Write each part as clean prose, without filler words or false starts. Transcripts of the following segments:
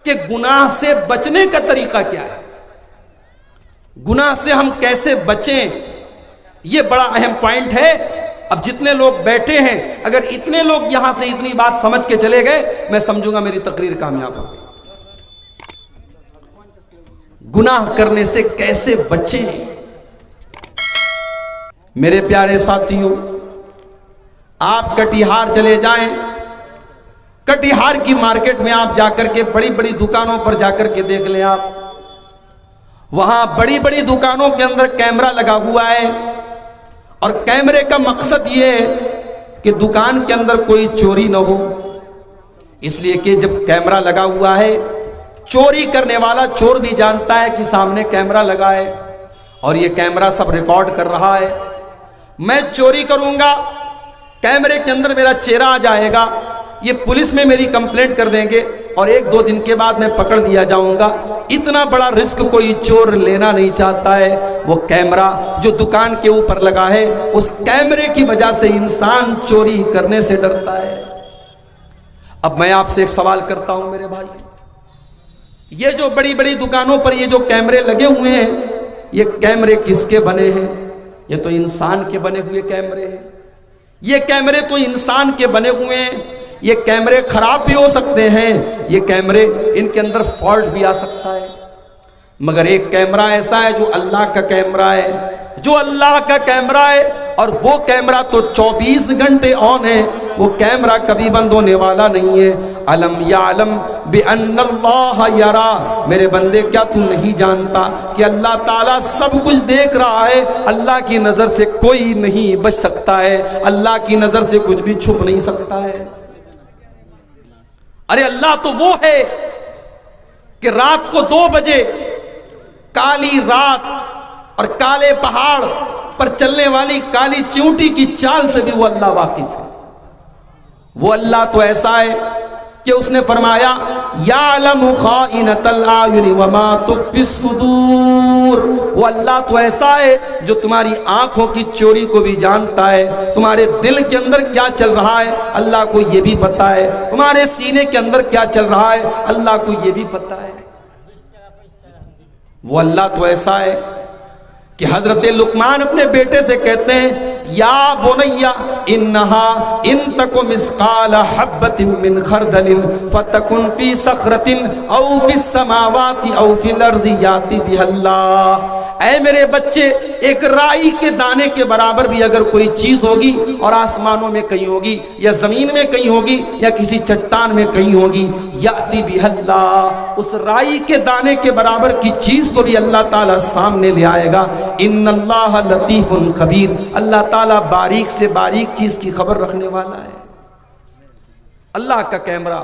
کہ گناہ سے بچنے کا طریقہ کیا ہے، گناہ سے ہم کیسے بچیں، یہ بڑا اہم پوائنٹ ہے۔ اب جتنے لوگ بیٹھے ہیں، اگر اتنے لوگ یہاں سے اتنی بات سمجھ کے چلے گئے، میں سمجھوں گا میری تقریر کامیاب ہو گئی۔ گناہ کرنے سے کیسے بچیں؟ میرے پیارے ساتھیوں، آپ کٹیہار چلے جائیں، کٹیہار کی مارکیٹ میں آپ جا کر کے بڑی بڑی دکانوں پر جا کر کے دیکھ لیں، آپ وہاں بڑی بڑی دکانوں کے اندر کیمرہ لگا ہوا ہے، اور کیمرے کا مقصد یہ ہے کہ دکان کے اندر کوئی چوری نہ ہو، اس لیے کہ جب کیمرہ لگا ہوا ہے، چوری کرنے والا چور بھی جانتا ہے کہ سامنے کیمرہ لگا ہے اور یہ کیمرہ سب ریکارڈ کر رہا ہے۔ میں چوری کروں گا، کیمرے کے اندر میرا چہرہ آ جائے گا، یہ پولیس میں میری کمپلینٹ کر دیں گے اور 1-2 دن کے بعد میں پکڑ دیا جاؤں گا۔ اتنا بڑا رسک کوئی چور لینا نہیں چاہتا ہے۔ وہ کیمرہ جو دکان کے اوپر لگا ہے، اس کیمرے کی وجہ سے انسان چوری کرنے سے ڈرتا ہے۔ اب میں آپ سے ایک سوال کرتا ہوں میرے بھائی، یہ جو بڑی بڑی دکانوں پر یہ جو کیمرے لگے ہوئے ہیں، یہ کیمرے کس کے بنے ہیں؟ یہ تو انسان کے بنے ہوئے کیمرے ہیں۔ یہ کیمرے تو انسان کے بنے ہوئے ہیں۔ یہ کیمرے خراب بھی ہو سکتے ہیں، یہ کیمرے ان کے اندر فالٹ بھی آ سکتا ہے، مگر ایک کیمرہ ایسا ہے جو اللہ کا کیمرہ ہے، جو اللہ کا کیمرہ ہے، اور وہ کیمرہ تو 24 گھنٹے آن ہے، وہ کیمرہ کبھی بند ہونے والا نہیں ہے۔ علم یعلم بان اللہ یرا، میرے بندے کیا تو نہیں جانتا کہ اللہ تعالیٰ سب کچھ دیکھ رہا ہے؟ اللہ کی نظر سے کوئی نہیں بچ سکتا ہے، اللہ کی نظر سے کچھ بھی چھپ نہیں سکتا ہے۔ ارے اللہ تو وہ ہے کہ رات کو 2 بجے کالی رات اور کالے پہاڑ پر چلنے والی کالی چیونٹی کی چال سے بھی وہ اللہ واقف ہے۔ وہ اللہ تو ایسا ہے کہ اس نے فرمایا یعلم خائنۃ الاعین وما تخفی الصدور۔ وہ اللہ تو ایسا ہے جو تمہاری آنکھوں کی چوری کو بھی جانتا ہے، تمہارے دل کے اندر کیا چل رہا ہے اللہ کو یہ بھی پتا ہے، تمہارے سینے کے اندر کیا چل رہا ہے اللہ کو یہ بھی پتا ہے۔ وہ اللہ تو ایسا ہے کہ حضرت لقمان اپنے بیٹے سے کہتے ہیں یا بنیا انہا ان تک مثقال حبۃ من خردل فتکن فی صخرۃ او فی السماوات او فی الارض یاتی بها اللہ۔ اے میرے بچے، ایک رائی کے دانے کے برابر بھی اگر کوئی چیز ہوگی اور آسمانوں میں کہیں ہوگی یا زمین میں کہیں ہوگی یا کسی چٹان میں کہیں ہوگی، یاتی بها اللہ، اس رائی کے دانے کے برابر کی چیز کو بھی اللہ تعالیٰ سامنے لے آئے گا۔ ان اللہ لطیف خبیر، اللہ تعالیٰ باریک سے باریک چیز کی خبر رکھنے والا ہے۔ اللہ کا کیمرہ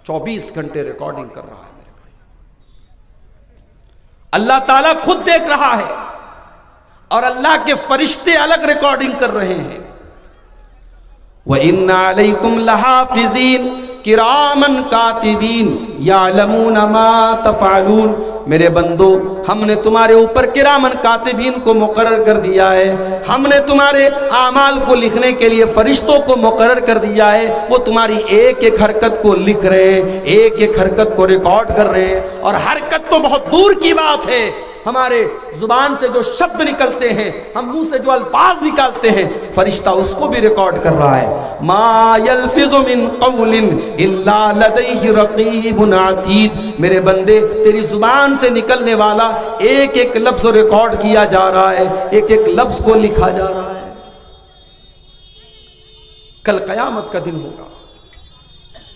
24 گھنٹے ریکارڈنگ کر رہا ہے میرے بھائی، اللہ تعالیٰ خود دیکھ رہا ہے اور اللہ کے فرشتے الگ ریکارڈنگ کر رہے ہیں۔ وَإِنَّ عَلَيْكُمْ لَحَافِظِينَ کرامن کاتبین یعلمون ما تفعلون۔ میرے بندو، ہم نے تمہارے اوپر کرامن کاتبین کو مقرر کر دیا ہے، ہم نے تمہارے اعمال کو لکھنے کے لیے فرشتوں کو مقرر کر دیا ہے، وہ تمہاری ایک ایک حرکت کو لکھ رہے ہیں، ایک ایک حرکت کو ریکارڈ کر رہے ہیں۔ اور حرکت تو بہت دور کی بات ہے، ہمارے زبان سے جو شبد نکلتے ہیں، ہم منہ سے جو الفاظ نکالتے ہیں، فرشتہ اس کو بھی ریکارڈ کر رہا ہے۔ ما یلفظ من قول الا لدیہ رقیب عتید۔ میرے بندے، تیری زبان سے نکلنے والا ایک ایک لفظ ریکارڈ کیا جا رہا ہے، ایک ایک لفظ کو لکھا جا رہا ہے۔ کل قیامت کا دن ہوگا،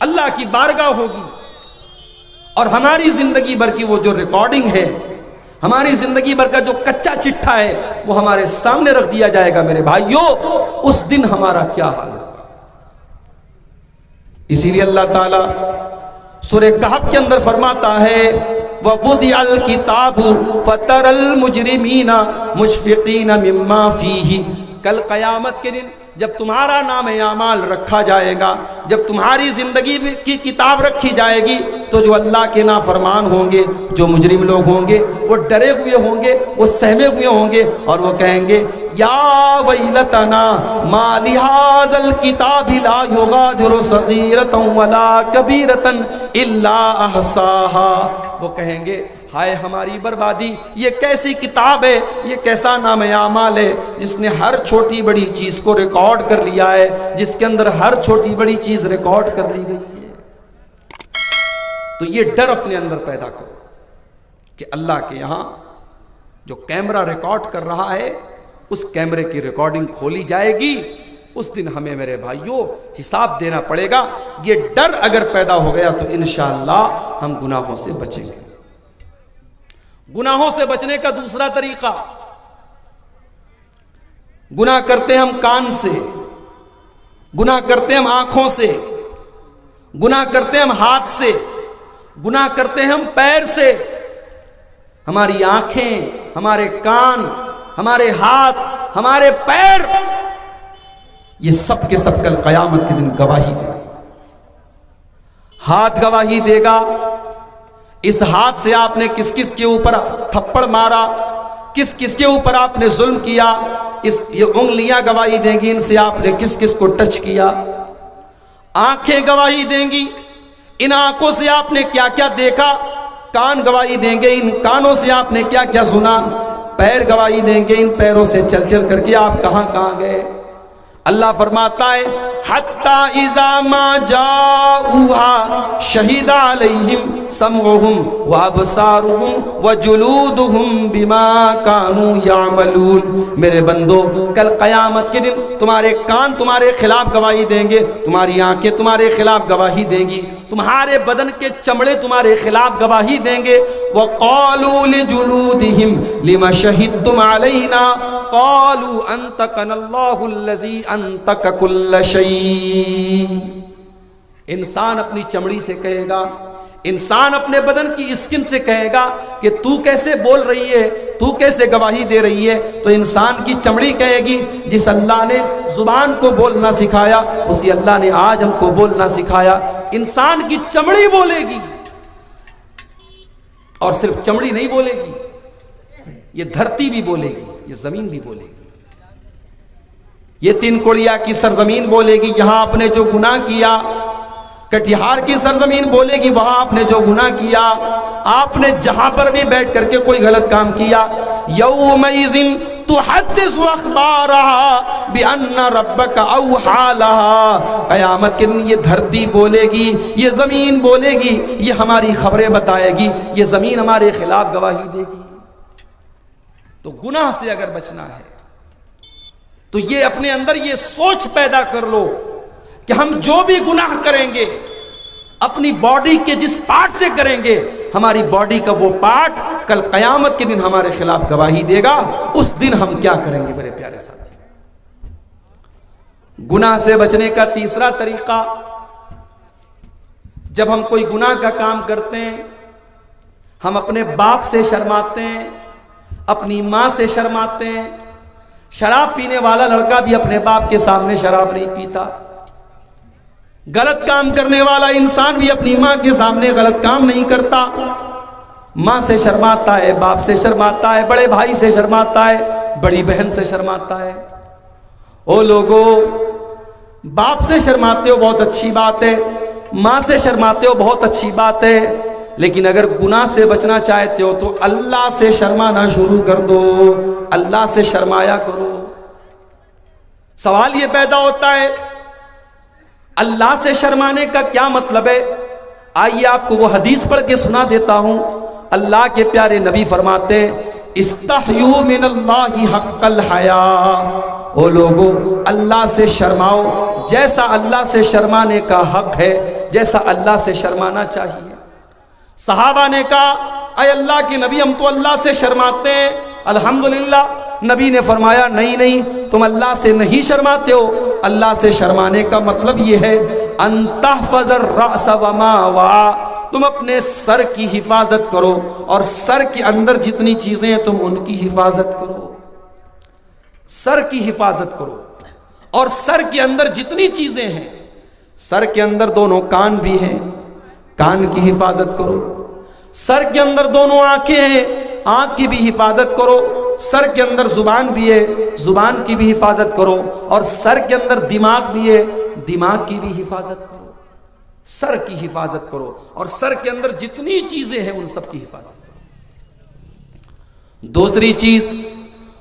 اللہ کی بارگاہ ہوگی، اور ہماری زندگی بھر کی وہ جو ریکارڈنگ ہے، ہماری زندگی بھر کا جو کچا چٹھا ہے، وہ ہمارے سامنے رکھ دیا جائے گا۔ میرے بھائیو، اس دن ہمارا کیا حال ہوگا؟ اسی لیے اللہ تعالیٰ سورہ کہف کے اندر فرماتا ہے وَوُضِعَ الْكِتَابُ فَتَرَى الْمُجْرِمِينَ مُشْفِقِينَ مِمَّا فِيهِ۔ کل قیامت کے دن جب تمہارا نام اعمال رکھا جائے گا، جب تمہاری زندگی کی کتاب رکھی جائے گی، تو جو اللہ کے نافرمان ہوں گے، جو مجرم لوگ ہوں گے، وہ ڈرے ہوئے ہوں گے، وہ سہمے ہوئے ہوں گے، اور وہ کہیں گے یا ویلتنا ما لہذا الکتاب لا یغادر صغیرۃ ولا کبیرۃ الا احصاها، وہ کہیں گے ہائے ہماری بربادی، یہ کیسی کتاب ہے، یہ کیسا نام اعمال ہے جس نے ہر چھوٹی بڑی چیز کو ریکارڈ کر لیا ہے، جس کے اندر ہر چھوٹی بڑی چیز ریکارڈ کر لی گئی ہے۔ تو یہ ڈر اپنے اندر پیدا کرو کہ اللہ کے یہاں جو کیمرہ ریکارڈ کر رہا ہے اس کیمرے کی ریکارڈنگ کھولی جائے گی، اس دن ہمیں میرے بھائیوں حساب دینا پڑے گا۔ یہ ڈر اگر پیدا ہو گیا تو انشاءاللہ ہم گناہوں سے بچیں گے۔ گناہوں سے بچنے کا دوسرا طریقہ، گناہ کرتے ہیں ہم کان سے، گناہ کرتے ہیں ہم آنکھوں سے، گناہ کرتے ہیں ہم ہاتھ سے، گناہ کرتے ہیں ہم پیر سے۔ ہماری آنکھیں، ہمارے کان، ہمارے ہاتھ، ہمارے پیر، یہ سب کے سب کل قیامت کے دن گواہی دیں گے۔ ہاتھ گواہی دے گا، اس ہاتھ سے آپ نے کس کس کے اوپر تھپڑ مارا، کس کس کے اوپر آپ نے ظلم کیا، یہ انگلیاں گواہی دیں گی، ان سے آپ نے کس کس کو ٹچ کیا۔ آنکھیں گواہی دیں گی، ان آنکھوں سے آپ نے کیا کیا دیکھا۔ کان گواہی دیں گے، ان کانوں سے آپ نے کیا کیا سنا۔ پیر گواہی دیں گے، ان پیروں سے چل چل کر کے آپ کہاں کہاں گئے۔ اللہ فرماتا ہے حتی اذا ما جاؤوها شہد علیہم سمعہم وابصارہم وجلودہم بما کانوا یعملون۔ میرے بندو، کل قیامت کے دن تمہارے کان تمہارے خلاف گواہی دیں گے، تمہاری آنکھیں تمہارے خلاف گواہی دیں گی، تمہارے بدن کے چمڑے تمہارے خلاف گواہی دیں گے۔ وقالوا لجلودہم لما شہدتم علینا قالوا انطقنا اللہ الذی انطق کل شیء۔ انسان اپنی چمڑی سے کہے گا، انسان اپنے بدن کی اسکن سے کہے گا کہ تو کیسے بول رہی ہے، تو کیسے گواہی دے رہی ہے، تو انسان کی چمڑی کہے گی جس اللہ نے زبان کو بولنا سکھایا اسی اللہ نے آج ہم کو بولنا سکھایا۔ انسان کی چمڑی بولے گی، اور صرف چمڑی نہیں بولے گی، یہ دھرتی بھی بولے گی، یہ زمین بھی بولے گی، یہ تین کڑیا کی سرزمین بولے گی، یہاں آپ نے جو گناہ کیا۔ کٹیہار کی سرزمین بولے گی، وہاں آپ نے جو گناہ کیا، آپ نے جہاں پر بھی بیٹھ کر کے کوئی غلط کام کیا۔ یومئذ تحدث اخبارها بان ربک اوحی لها۔ قیامت کے دن یہ دھرتی بولے گی، یہ زمین بولے گی، یہ ہماری خبریں بتائے گی، یہ زمین ہمارے خلاف گواہی دے گی۔ تو گناہ سے اگر بچنا ہے تو یہ اپنے اندر یہ سوچ پیدا کر لو کہ ہم جو بھی گناہ کریں گے اپنی باڈی کے جس پارٹ سے کریں گے، ہماری باڈی کا وہ پارٹ کل قیامت کے دن ہمارے خلاف گواہی دے گا۔ اس دن ہم کیا کریں گے میرے پیارے ساتھی؟ گناہ سے بچنے کا تیسرا طریقہ، جب ہم کوئی گناہ کا کام کرتے ہیں، ہم اپنے باپ سے شرماتے ہیں، اپنی ماں سے شرماتے ہیں۔ شراب پینے والا لڑکا بھی اپنے باپ کے سامنے شراب نہیں پیتا، غلط کام کرنے والا انسان بھی اپنی ماں کے سامنے غلط کام نہیں کرتا۔ ماں سے شرماتا ہے، باپ سے شرماتا ہے، بڑے بھائی سے شرماتا ہے، بڑی بہن سے شرماتا ہے۔ او لوگو، باپ سے شرماتے ہو بہت اچھی بات ہے، ماں سے شرماتے ہو بہت اچھی بات ہے، لیکن اگر گناہ سے بچنا چاہتے ہو تو اللہ سے شرمانا شروع کر دو، اللہ سے شرمایا کرو۔ سوال یہ پیدا ہوتا ہے اللہ سے شرمانے کا کیا مطلب ہے؟ آئیے آپ کو وہ حدیث پڑھ کے سنا دیتا ہوں۔ اللہ کے پیارے نبی فرماتے ہیں استحیوا من اللہ حق الحیاء۔ او لوگو، اللہ سے شرماؤ جیسا اللہ سے شرمانے کا حق ہے، جیسا اللہ سے شرمانا چاہیے۔ صحابہ نے کہا اے اللہ کے نبی، ہم تو اللہ سے شرماتے ہیں۔ الحمدللہ، نبی نے فرمایا نہیں نہیں، تم اللہ سے نہیں شرماتے ہو۔ اللہ سے شرمانے کا مطلب یہ ہے ان تحفظ الرأس وما وعى، تم اپنے سر کی حفاظت کرو اور سر کے اندر جتنی چیزیں ہیں تم ان کی حفاظت کرو۔ سر کی حفاظت کرو، اور سر کے اندر جتنی چیزیں ہیں، سر کے اندر دونوں کان بھی ہیں، کان کی حفاظت کرو۔ سر کے اندر دونوں آنکھیں ہیں، آنکھ کی بھی حفاظت کرو۔ سر کے اندر زبان بھی ہے، زبان کی بھی حفاظت کرو، اور سر کے اندر دماغ بھی ہے، دماغ کی بھی حفاظت کرو، سر کی حفاظت کرو، اور سر کے اندر جتنی چیزیں ہیں ان سب کی حفاظت کرو۔ دوسری چیز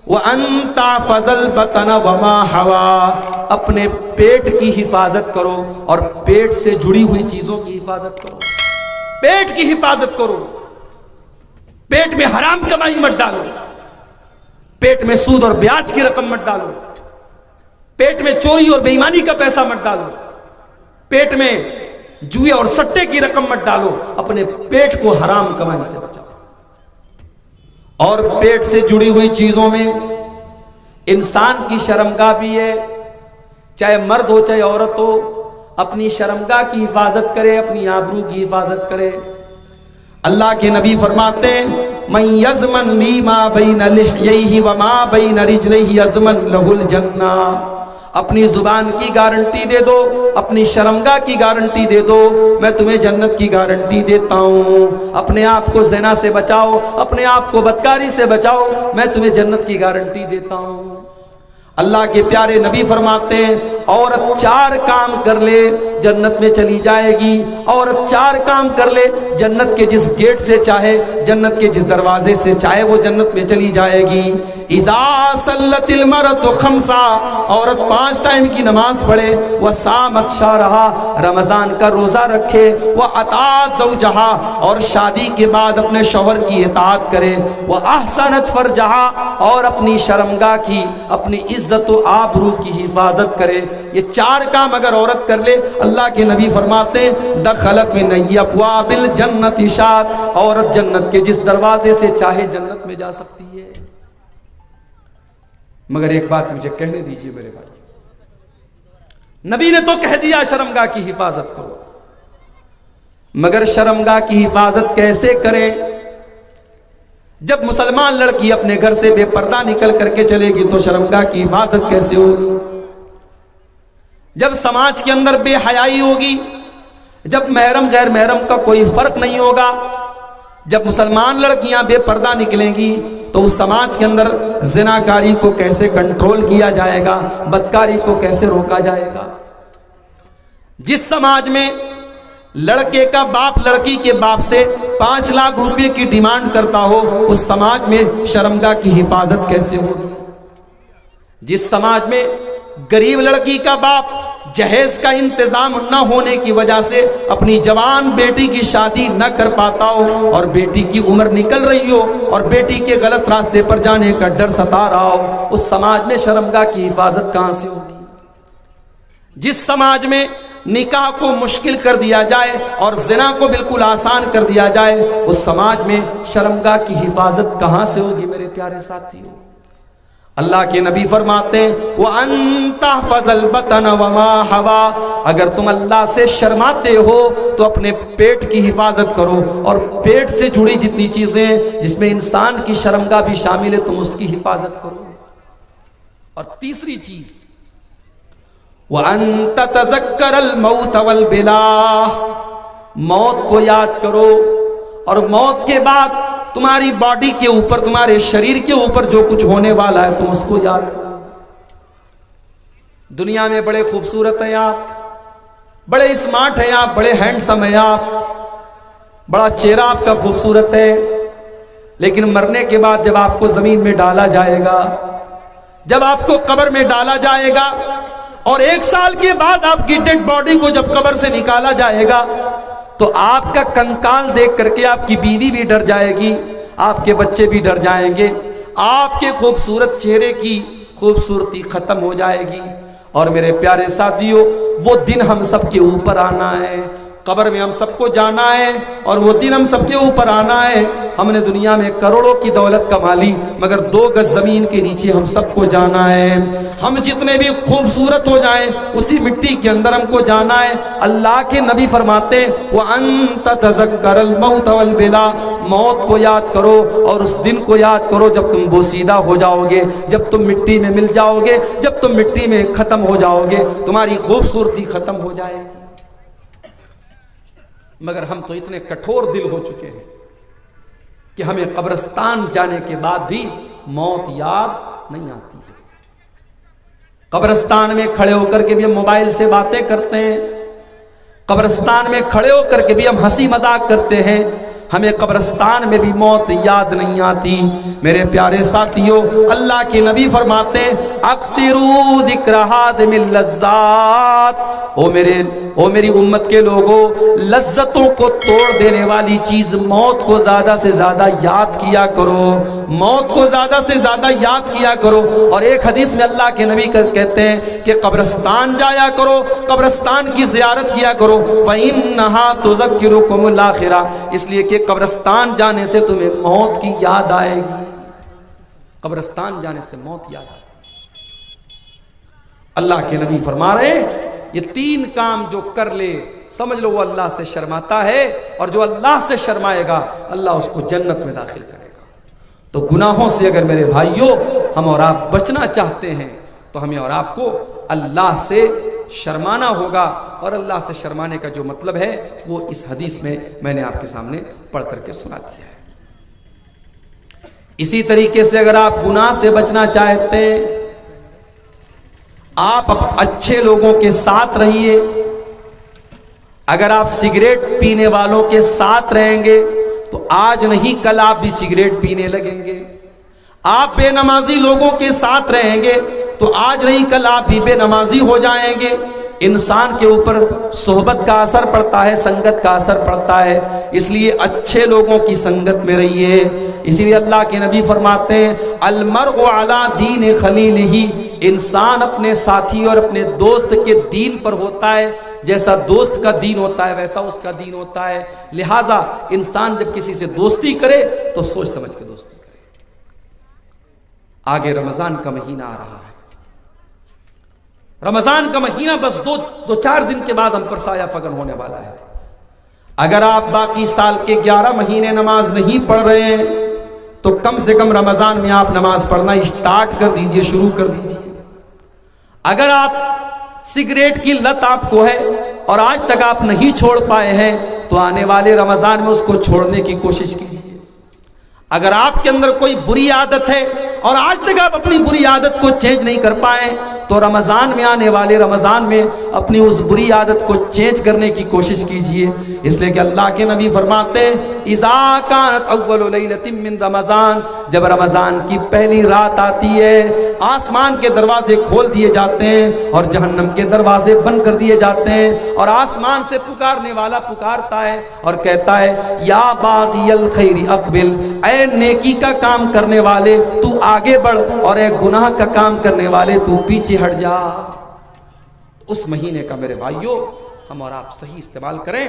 وَأَن تَحْفَظَ الْبَطْنَ وَمَا حَوَىٰ، اپنے پیٹ کی حفاظت کرو اور پیٹ سے جڑی ہوئی چیزوں کی حفاظت کرو۔ پیٹ کی حفاظت کرو، پیٹ میں حرام کمائی مت ڈالو، پیٹ میں سود اور بیاج کی رقم مت ڈالو، پیٹ میں چوری اور بے ایمانی کا پیسہ مت ڈالو، پیٹ میں جوئے اور سٹے کی رقم مت ڈالو، اپنے پیٹ کو حرام کمائی سے بچاؤ۔ اور پیٹ سے جڑی ہوئی چیزوں میں انسان کی شرمگاہ بھی ہے، چاہے مرد ہو چاہے عورت ہو، اپنی شرمگاہ کی حفاظت کرے، اپنی آبرو کی حفاظت کرے۔ اللہ کے نبی فرماتے ہیں مَن یضمن لی ما بین لحییہ وما بین رجلیہ یضمن لہ الجنہ، اپنی زبان کی گارنٹی دے دو، اپنی شرمگاہ کی گارنٹی دے دو، میں تمہیں جنت کی گارنٹی دیتا ہوں۔ اپنے آپ کو زنا سے بچاؤ، اپنے آپ کو بدکاری سے بچاؤ، میں تمہیں جنت کی گارنٹی دیتا ہوں۔ اللہ کے پیارے نبی فرماتے ہیں عورت 4 کام کر لے جنت میں چلی جائے گی، عورت 4 کام کر لے جنت کے جس گیٹ سے چاہے، جنت کے جس دروازے سے چاہے وہ جنت میں چلی جائے گی۔ اذا صلت المرأة 5، عورت 5 ٹائم کی نماز پڑھے، وصامت شہرہا، رمضان کا روزہ رکھے، واطاعت زوجہا، اور شادی کے بعد اپنے شوہر کی اطاعت کرے، واحسنت فرجہا، اور اپنی شرمگاہ کی، اپنی عزت و آبرو کی حفاظت کرے۔ یہ 4 کام اگر عورت کر لے، اللہ کے نبی فرماتے ہیں دخلت من ابواب الجنت شات، عورت جنت کے جس دروازے سے چاہے جنت میں جا سکتی ہے۔ مگر ایک بات مجھے کہنے دیجئے میرے بھائی، نبی نے تو کہہ دیا شرمگاہ کی حفاظت کرو، مگر شرمگاہ کی حفاظت کیسے کریں؟ جب مسلمان لڑکی اپنے گھر سے بے پردہ نکل کر کے چلے گی تو شرمگاہ کی حفاظت کیسے ہوگی؟ جب سماج کے اندر بے حیائی ہوگی، جب محرم غیر محرم کا کوئی فرق نہیں ہوگا، جب مسلمان لڑکیاں بے پردہ نکلیں گی تو اس سماج کے اندر زناکاری کو کیسے کنٹرول کیا جائے گا، بدکاری کو کیسے روکا جائے گا؟ جس سماج میں لڑکے کا باپ لڑکی کے باپ سے 5 لاکھ روپے کی ڈیمانڈ کرتا ہو، اس سماج میں شرمگاہ کی حفاظت کیسے ہوگی؟ جس سماج میں غریب لڑکی کا باپ جہیز کا انتظام نہ ہونے کی وجہ سے اپنی جوان بیٹی کی شادی نہ کر پاتا ہو، اور بیٹی کی عمر نکل رہی ہو اور بیٹی کے غلط راستے پر جانے کا ڈر ستا رہا ہو، اس سماج میں شرمگاہ کی حفاظت کہاں سے ہوگی؟ جس سماج میں نکاح کو مشکل کر دیا جائے اور زنا کو بالکل آسان کر دیا جائے، اس سماج میں شرمگاہ کی حفاظت کہاں سے ہوگی میرے پیارے ساتھیوں؟ اللہ کے نبی فرماتے ہیں وَأَن تَحْفَظَ الْبَطْنَ وَمَا حَوَىٰ، اگر تم اللہ سے شرماتے ہو تو اپنے پیٹ کی حفاظت کرو، اور پیٹ سے جڑی جتنی چیزیں جس میں انسان کی شرمگاہ بھی شامل ہے تم اس کی حفاظت کرو۔ اور تیسری چیز وَأَن تَتَذَكَّرَ الْمَوْتَ وَالْبِلَاءَ، موت کو یاد کرو، اور موت کے بعد تمہاری باڈی کے اوپر، تمہارے شریر کے اوپر جو کچھ ہونے والا ہے تم اس کو یاد کرو۔ دنیا میں بڑے خوبصورت ہیں آپ، بڑے اسمارٹ ہیں آپ، بڑے ہینڈسم ہیں آپ، بڑا چہرہ آپ کا خوبصورت ہے، لیکن مرنے کے بعد جب آپ کو زمین میں ڈالا جائے گا، جب آپ کو قبر میں ڈالا جائے گا، اور 1 سال کے بعد آپ کی ڈیڈ باڈی کو جب قبر سے نکالا جائے گا تو آپ کا کنکال دیکھ کر کے آپ کی بیوی بھی ڈر جائے گی، آپ کے بچے بھی ڈر جائیں گے، آپ کے خوبصورت چہرے کی خوبصورتی ختم ہو جائے گی۔ اور میرے پیارے ساتھیوں، وہ دن ہم سب کے اوپر آنا ہے، قبر میں ہم سب کو جانا ہے، اور وہ دن ہم سب کے اوپر آنا ہے۔ ہم نے دنیا میں کروڑوں کی دولت کما لی، مگر 2 گز زمین کے نیچے ہم سب کو جانا ہے۔ ہم جتنے بھی خوبصورت ہو جائیں اسی مٹی کے اندر ہم کو جانا ہے۔ اللہ کے نبی فرماتے ہیں وَأَن تَتَذَكَّرَ الْمَوْتَ وَالْبِلَاءَ، موت کو یاد کرو اور اس دن کو یاد کرو جب تم بوسیدہ ہو جاؤ گے، جب تم مٹی میں مل جاؤ گے، جب تم مٹی میں ختم ہو جاؤ گے، تمہاری خوبصورتی ختم ہو جائے گی۔ مگر ہم تو اتنے کٹھور دل ہو چکے ہیں کہ ہمیں قبرستان جانے کے بعد بھی موت یاد نہیں آتی ہے۔ قبرستان میں کھڑے ہو کر کے بھی ہم موبائل سے باتیں کرتے ہیں، قبرستان میں کھڑے ہو کر کے بھی ہم ہنسی مذاق کرتے ہیں، ہمیں قبرستان میں بھی موت یاد نہیں آتی۔ میرے پیارے ساتھیوں، اللہ کے نبی فرماتے ہیں اکثروا ذکر ہادم اللذات، او میری امت کے لوگوں، لذتوں کو توڑ دینے والی چیز موت کو زیادہ سے زیادہ یاد کیا کرو، موت کو زیادہ سے زیادہ یاد کیا کرو۔ اور ایک حدیث میں اللہ کے نبی کہتے ہیں کہ قبرستان جایا کرو، قبرستان کی زیارت کیا کرو، فَإِنَّهَا تُذَكِّرُكُمُ الْآخِرَةَ، اس لیے کہ قبرستان جانے سے تمہیں موت کی یاد آئے گی، قبرستان جانے سے موت یاد آئے گی۔ اللہ کے نبی فرما رہے ہیں یہ 3 کام جو کر لے سمجھ لو وہ اللہ سے شرماتا ہے، اور جو اللہ سے شرمائے گا اللہ اس کو جنت میں داخل کرے گا۔ تو گناہوں سے اگر میرے بھائیوں ہم اور آپ بچنا چاہتے ہیں تو ہمیں اور آپ کو اللہ سے شرمانا ہوگا، اور اللہ سے شرمانے کا جو مطلب ہے وہ اس حدیث میں نے آپ کے سامنے پڑھ کر کے سنا دیا ہے۔ اسی طریقے سے اگر آپ گناہ سے بچنا چاہتے ہیں، آپ اچھے لوگوں کے ساتھ رہیے۔ اگر آپ سگریٹ پینے والوں کے ساتھ رہیں گے تو آج نہیں کل آپ بھی سگریٹ پینے لگیں گے۔ آپ بے نمازی لوگوں کے ساتھ رہیں گے تو آج نہیں کل آپ بھی بے نمازی ہو جائیں گے۔ انسان کے اوپر صحبت کا اثر پڑتا ہے، سنگت کا اثر پڑتا ہے، اس لیے اچھے لوگوں کی سنگت میں رہیے۔ اسی لیے اللہ کے نبی فرماتے ہیں المرء علی دین خلیلہ، انسان اپنے ساتھی اور اپنے دوست کے دین پر ہوتا ہے، جیسا دوست کا دین ہوتا ہے ویسا اس کا دین ہوتا ہے۔ لہٰذا انسان جب کسی سے دوستی کرے تو سوچ سمجھ کے دوستی کرے۔ آگے رمضان کا مہینہ آ رہا ہے، رمضان کا مہینہ بس دو چار دن کے بعد ہم پر سایہ فگن ہونے والا ہے۔ اگر آپ باقی سال کے 11 مہینے نماز نہیں پڑھ رہے ہیں تو کم سے کم رمضان میں آپ نماز پڑھنا اسٹارٹ کر دیجئے، شروع کر دیجئے۔ اگر آپ سگریٹ کی لت آپ کو ہے اور آج تک آپ نہیں چھوڑ پائے ہیں تو آنے والے رمضان میں اس کو چھوڑنے کی کوشش کیجئے۔ اگر آپ کے اندر کوئی بری عادت ہے اور آج تک آپ اپنی بری عادت کو چینج نہیں کر پائے تو رمضان میں آنے والے رمضان میں اپنی اس بری عادت کو چینج کرنے کی کوشش کیجئے۔ اس لیے کہ اللہ کے نبی فرماتے ہیں اذا کانت اول لیلۃ من رمضان، جب رمضان کی پہلی رات آتی ہے آسمان کے دروازے کھول دیے جاتے ہیں اور جہنم کے دروازے بند کر دیے جاتے ہیں، اور آسمان سے پکارنے والا پکارتا ہے اور کہتا ہے یا باغی الخیر اقبل، اے نیکی کا کام کرنے والے تو آگے بڑھ، اور اے گناہ کا کام کرنے والے تو پیچھے ہٹ جا۔ اس مہینے کا میرے بھائیوں ہم اور آپ صحیح استعمال کریں۔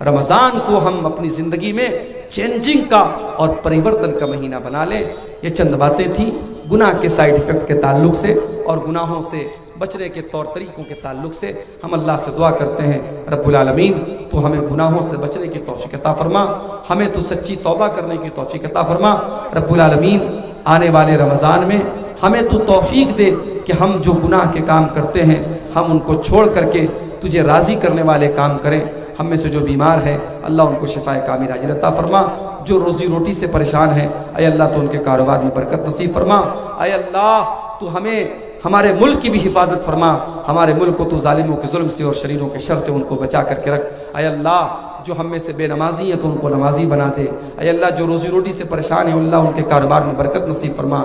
رمضان کو ہم اپنی زندگی میں چینجنگ کا اور پریورتن کا مہینہ بنا لیں۔ یہ چند باتیں تھیں گناہ کے سائیڈ ایفیکٹ کے تعلق سے اور گناہوں سے بچنے کے طور طریقوں کے تعلق سے۔ ہم اللہ سے دعا کرتے ہیں رب العالمین تو ہمیں گناہوں سے بچنے کی توفیق عطا فرما، ہمیں تو سچی توبہ کرنے کی توفیق عطا فرما۔ رب العالمین آنے والے رمضان میں ہمیں تو توفیق دے کہ ہم جو گناہ کے کام کرتے ہیں ہم ان کو چھوڑ کر کے تجھے راضی کرنے والے کام کریں۔ ہم میں سے جو بیمار ہیں اللہ ان کو شفائے کامل عاجل عطا فرما، جو روزی روٹی سے پریشان ہیں اے اللہ تو ان کے کاروبار میں برکت نصیب فرما۔ اے اللہ تو ہمیں ہمارے ملک کی بھی حفاظت فرما، ہمارے ملک کو تو ظالموں کے ظلم سے اور شریروں کے شر سے ان کو بچا کر کے رکھ۔ اے اللہ جو ہم میں سے بے نمازی ہیں تو ان کو نمازی بنا دے۔ اے اللہ جو روزی روٹی سے پریشان ہیں اللہ ان کے کاروبار میں برکت نصیب فرما۔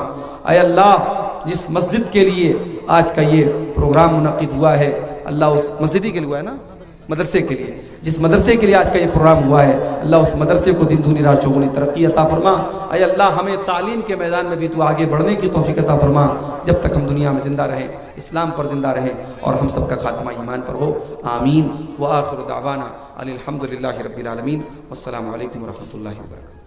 اے اللہ جس مسجد کے لیے آج کا یہ پروگرام منعقد ہوا ہے اللہ اس مسجد کے لیے ہوا ہے نا، مدرسے کے لیے، جس مدرسے کے لیے آج کا یہ پروگرام ہوا ہے اللہ اس مدرسے کو دن دنیا رات چوگنی ترقی عطا فرما۔ اے اللہ ہمیں تعلیم کے میدان میں بھی تو آگے بڑھنے کی توفیق عطا فرما، جب تک ہم دنیا میں زندہ رہیں اسلام پر زندہ رہیں اور ہم سب کا خاتمہ ایمان پر ہو، آمین۔ وآخر دعوانا الحمد للہ رب العالمین، والسلام علیکم ورحمۃ اللہ وبرکاتہ۔